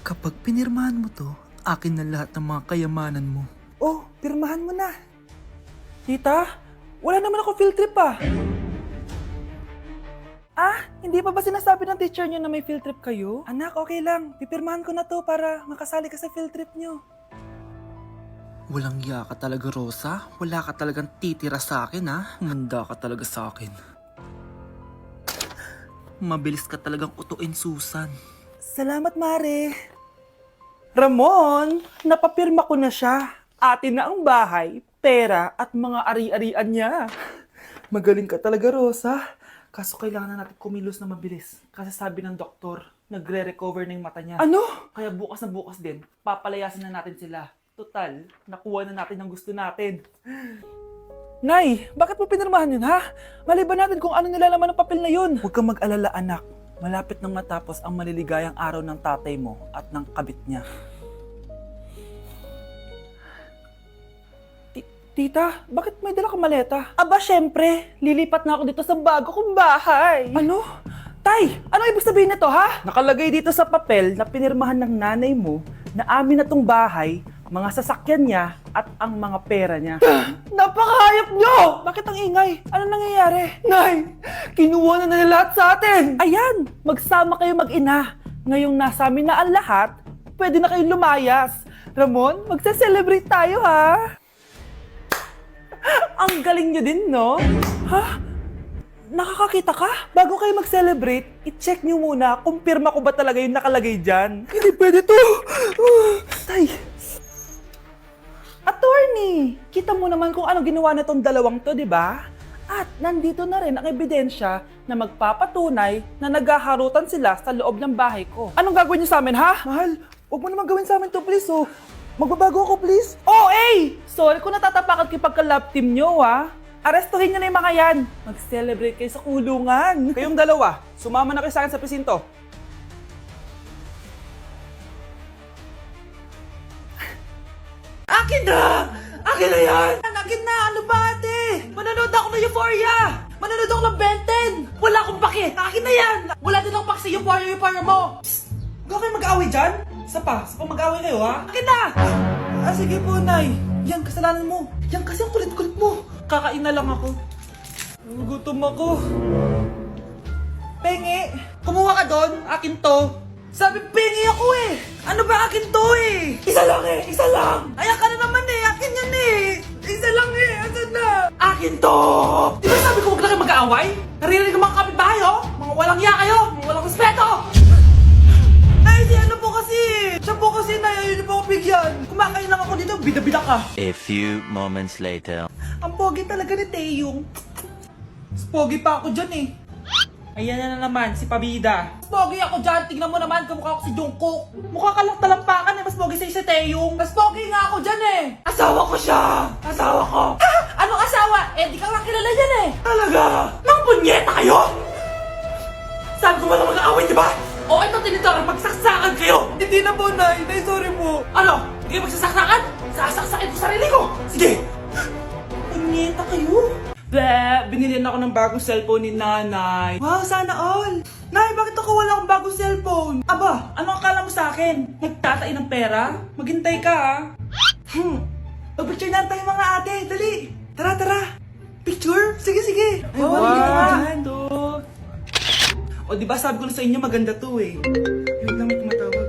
Kapag pinirmahan mo to, akin na lahat ng mga kayamanan mo. Oh, pirmahan mo na. Tita, wala naman ako field trip ah. Hindi pa ba sinasabi ng teacher niyo na may field trip kayo? Anak, okay lang. Pipirmahan ko na to para makasali ka sa field trip niyo. Walang iya ka talaga, Rosa. Wala ka talagang titira sa akin, ha? Manda ka talaga sa akin. Mabilis ka talagang utuin, Susan. Salamat, Mare. Ramon, napapirma ko na siya. Atin na ang bahay, pera at mga ari-arian niya. Magaling ka talaga, Rosa. Kaso kailangan na natin kumilos na mabilis. Kasi sabi ng doktor, nagre-recover na yung mata niya. Ano? Kaya bukas na bukas din, papalayasin na natin sila. Total, nakuha na natin ang gusto natin. Nay, bakit mo pinirmahan yun, ha? Maliban natin kung ano nilalaman ng papel na yun. Huwag kang mag-alala, anak. Malapit nang matapos ang maliligayang araw ng tatay mo at ng kabit niya. Tita, bakit may dala kang maleta? Aba, syempre. Lilipat na ako dito sa bago kong bahay. Ano? Tay, ano ibig sabihin nito, ha? Nakalagay dito sa papel na pinirmahan ng nanay mo na amin na tong bahay, mga sasakyan niya at ang mga pera niya. Napakahayop nyo! Bakit ang ingay? Ano nangyayari? Nay, kinuha na nila lahat sa atin! Ayan, magsama kayo mag-ina. Ngayong nasa amin na ang lahat, pwede na kayong lumayas. Ramon, magse-celebrate tayo, ha? Ang galing nyo din, no? Ha? Nakakakita ka? Bago kayo mag-celebrate, i-check nyo muna kung pirma ko ba talaga yung nakalagay dyan. Hindi pwede to! Tay! Attorney! Kita mo naman kung ano ginawa na tong dalawang to, di ba? At nandito na rin ang ebidensya na magpapatunay na naghaharutan sila sa loob ng bahay ko. Anong gagawin niyo sa amin, ha? Mahal, huwag mo naman gawin sa amin to, please, oh. Magbabago ako, please. Oh, eh! Sorry kung natatapakan kayo pagka-love team nyo, ha? Arestuhin nyo na yung mga yan. Mag-celebrate kayo sa kulungan. Kayong dalawa, sumama na kayo sa akin sa presinto. Akin na! Akin na yan! Akin na! Ano ba, ate? Manonood ako ng Euphoria! Manonood ako ng Ben 10! Wala akong pake! Akin na yan! Wala din akong pake sa Euphoria mo! Psst! Huwag kayo mag-away dyan? Sa pa mag-away kayo, ha? Akin na! Sige po, Nay. Yan, kasalanan mo. Yan kasi ang kulit-kulit mo. Kakain na lang ako. Gutom ako. Pengi! Kumuha ka doon! Akin to! Sabi, pengi ako eh! Ano ba akin to eh? Isa lang eh! Isa lang! Ayan ka na naman eh! Akin yan eh! Isa lang eh! Asan na? Akin to! Di ba sabi ko huwag na kayo mag-aaway? Naririnig ang mga kapitbahay oh! Mga walang iya kayo! Mga walang respeto! Ay, di ano po kasi! Siya po kasi na yun po ako bigyan! Kumakain lang ako dito, bida-bida ka! A few moments later. Ang pogi talaga ni Taeyong. Mas pogi pa ako dyan eh. Ayan na naman, si Pabida. Mas pogi ako dyan, tignan mo naman, kamukha ako si Jungkook. Mukha ka lang talampakan eh, mas pogi sa'yo si Taeyong. Mas pogi nga ako dyan eh. Asawa ko siya! Asawa ko! Ha? Anong asawa? Eh, di ka nga kilala dyan eh. Talaga? Nang punyeta kayo? Saan ko wala mag-aaway, di ba? O ito tinitora, magsaksakan kayo! Hindi na po, Nay. Nay, sorry po. Ano? Hindi kayo magsasaksakan? Sasaksakin ko sarili ko! Sige! Punyeta kayo? Bleh, binili na ako ng bagong cellphone ni Nanay. Wow, sana all! Nay, bakit ako wala akong bagong cellphone? Aba, ano akala mo sa akin? Nagtatain ng pera? Maghintay ka, ha? Pag-picture na tayo mga ate, dali! Tara, tara! Picture? Sige, sige! Ay, wow! O, diba sabi ko na sa inyo maganda to eh. Yun lang may tumatawag.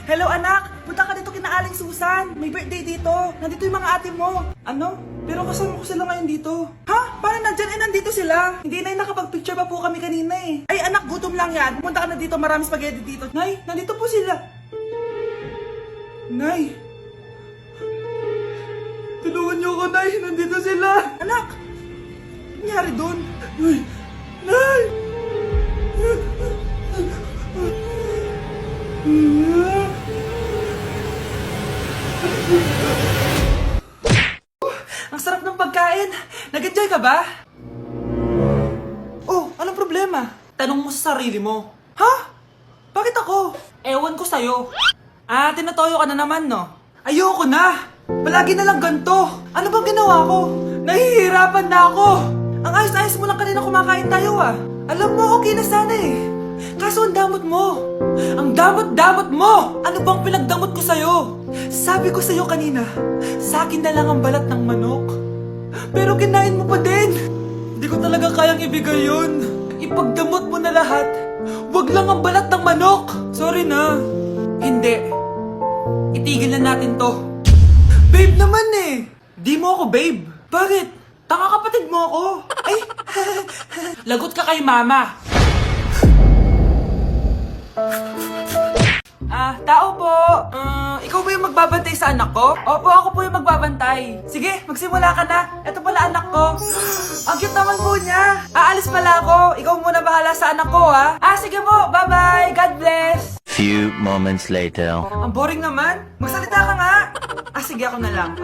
Hello anak! Punta ka dito kina Aling Susan! May birthday dito! Nandito yung mga ate mo! Ano? Pero kasama ko sila ngayon dito. Ha? Paano nandyan? Eh, nandito sila! Hindi na nakapag-picture pa po kami kanina eh. Ay anak, gutom lang yan! Pumunta ka na dito, marami spaghetti dito. Nay, nandito po sila! Nay! Tulungan niyo ako, Nay! Nandito sila! Anak! Ano nangyari doon? Nay! Nay! Ang sarap ng pagkain! Nag-enjoy ka ba? Oh, anong problema? Tanong mo sa sarili mo. Ha? Bakit ako? Ewan ko sa'yo. Tinatoyo ka na naman, no? Ayoko na! Palagi na lang ganito! Ano bang ginawa ko? Nahihirapan na ako! Ang ayos-ayos mo lang kanina kumakain tayo, ah! Alam mo, okay na sana eh! Kaso ang damot mo! Ang damot-damot mo! Ano bang pinagdamot ko sa'yo? Sabi ko sa'yo kanina, sa akin na lang ang balat ng manok. Pero kinain mo pa din! Hindi ko talaga kayang ibigay yun. Ipagdamot mo na lahat. Wag lang ang balat ng manok! Sorry na. Hindi. Itigil na natin to. Babe naman eh! Di mo ako babe. Bakit? Tanga kapatid mo ako. Ay, lagot ka kay mama. Tao po. Ikaw ba yung magbabantay sa anak ko? Opo, ako po yung magbabantay. Sige, magsimula ka na. Ito pala anak ko. Ang cute naman po niya. Aalis pala ako. Ikaw muna bahala sa anak ko, ha? Sige po. Bye-bye. God bless. Few moments later. Ang boring naman. Magsalita ka nga. Sige, ako na lang.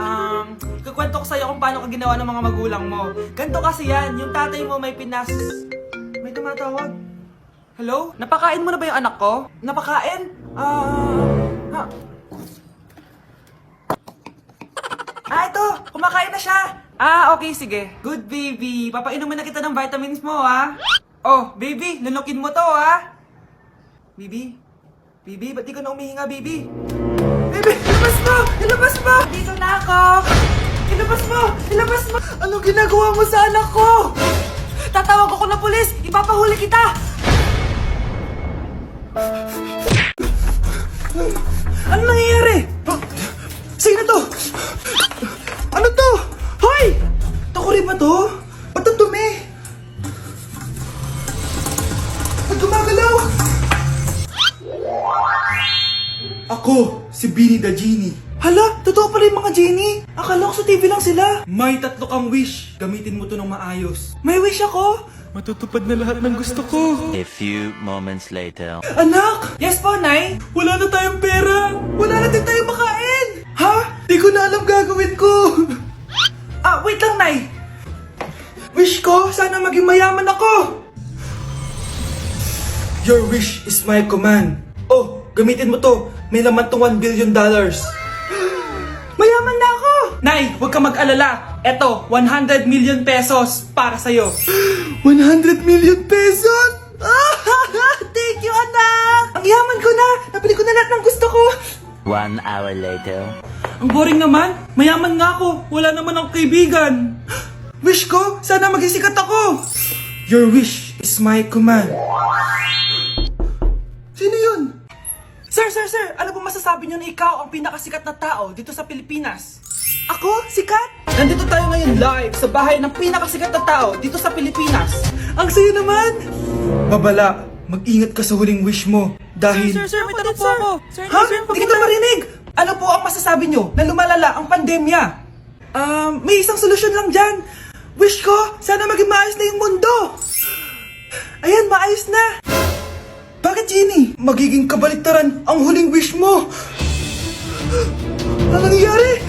Ikukwento ko sa'yo kung paano ka ginawa ng mga magulang mo. Ganto kasi yan. Yung tatay mo may May tumatawag. Hello? Napakain mo na ba yung anak ko? Napakain? Ito! Kumakain na siya! Okay, sige. Good baby. Papainumin na kita ng vitamins mo, ha? Oh, baby, lunukin mo to, ha? Baby? Baby, ba't di ka na umihinga, baby? Baby, ilabas mo! Ilabas mo! Dito na ako! Ilabas mo! Ilabas mo! Anong ginagawa mo sa anak ko? Tatawag ako ng pulis! Ipapahuli kita! Ano nangyayari? Sino to? Ano to? Hoy! Takuri ba to? Ba't ang dumi? Ba't gumagalaw? Ako, si Beanie the Genie. Hala, totoo pala yung mga genie. Akala ko sa TV lang sila. May 3 kang wish. Gamitin mo to ng maayos. May wish ako? Matutupad na lahat ng gusto ko. A few moments later. Anak! Yes po, Nay? Wala na tayong pera. Wala na din tayong makain. Ha? Di ko na alam gagawin ko. Wait lang, Nay. Wish ko, sana maging mayaman ako. Your wish is my command. Oh, gamitin mo to. May laman tong $1 billion. Mayaman na ako! Nay, huwag ka mag-alala. Eto, 100 million pesos para sa'yo. 100 million pesos? Thank you, anak! Ang yaman ko na! Nabili ko na lahat ng gusto ko! 1 hour later. Ang boring naman. Mayaman nga ako. Wala naman akong kaibigan. Wish ko, sana maging sikat ako. Your wish is my command. Sino yun? Sir! Ano po masasabi niyo na ikaw ang pinakasikat na tao dito sa Pilipinas? Ako? Sikat? Nandito tayo ngayon live sa bahay ng pinakasikat na tao dito sa Pilipinas. Ang sayo naman! Babala, mag-ingat ka sa huling wish mo dahil... Sir, may tanong po ako. Sir, Ha? Hindi kita marinig! Ano po ang masasabi nyo na lumalala ang pandemya? May isang solusyon lang dyan. Wish ko, sana maging maayos na yung mundo. Ayan, maayos na. Bakit, Genie? Magiging kabaliktaran ang huling wish mo. Ano nangyayari?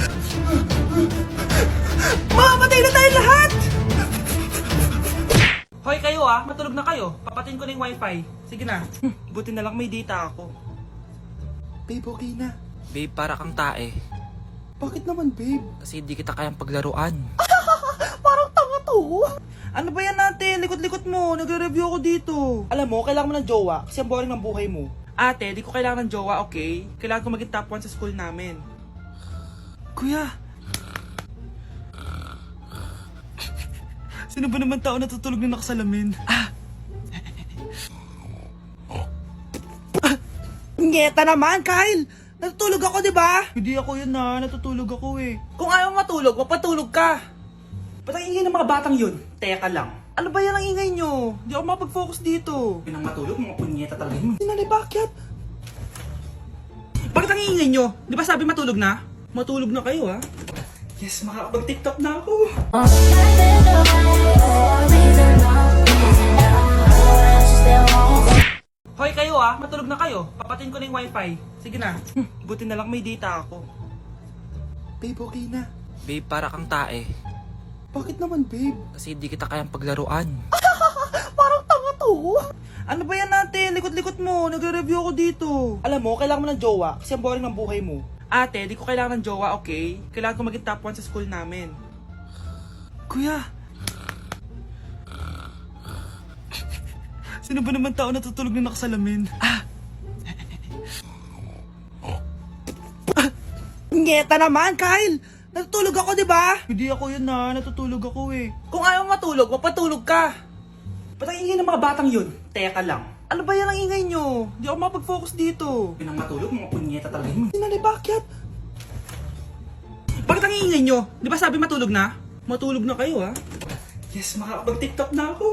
Mamamatay na tayo lahat! Hoy kayo matulog na kayo. Papatin ko na yung wifi. Sige na. Buti na lang may data ako. Babe, okay na. Babe, para kang tae. Bakit naman, babe? Kasi di kita kayang paglaruan. Parang tanga to. Ano ba yan natin? Likot-likot mo. Nagre-review ako dito. Alam mo, kailangan mo ng jowa kasi ang boring ng buhay mo. Ate, di ko kailangan ng jowa, okay? Kailangan ko maging top 1 sa school namin. Kuya. Sino ba naman tao natutulog na nakasalamin? Ngeta naman, Kyle! Natutulog ako, di ba? Hindi ako yun natutulog ako eh. Kung ayaw matulog, magpatulog ka. Ba't ang ingay ng mga batang yun? Teka lang. Ano ba yan ang ingay nyo? Hindi ako mapag-focus dito. Pinang matulog, mga punyeta talaga yun. Sinali, bakit? Bakit ang ingay nyo? Di ba sabi matulog na? Matulog na kayo, ha? Yes, makakapag-tiktok na ako. Hoy kayo matulog na kayo. Papatin ko na yung wifi. Sige na. Buti na lang may data ako. Babe, okay na. Babe, para kang tae. Bakit naman, babe? Kasi di kita kayang paglaruan. Parang tanga to. Ano ba yan natin? Likot-likot mo. Nagre-review ako dito. Alam mo, kailangan mo ng jowa kasi ang boring ng buhay mo. Ate, di ko kailangan ng jowa, okay? Kailangan ko maging top 1 sa school namin. Kuya. Sino ba naman tao natutulog na nakasalamin? Ngeta naman, Kyle! Natutulog ako, di ba? Hindi ako yun na, natutulog ako eh. Kung ayaw matulog, mapatulog ka. Ba't ang ingay ng mga batang yun? Teka lang. Ano ba yan ang ingay nyo? Hindi ako mapag-focus dito. Yun ang matulog, mga punyeta talaga yun. Sinali, bakit? Bakit ang ingay nyo? Di ba sabi matulog na? Matulog na kayo ha? Yes, makakapag-tiktok na ako.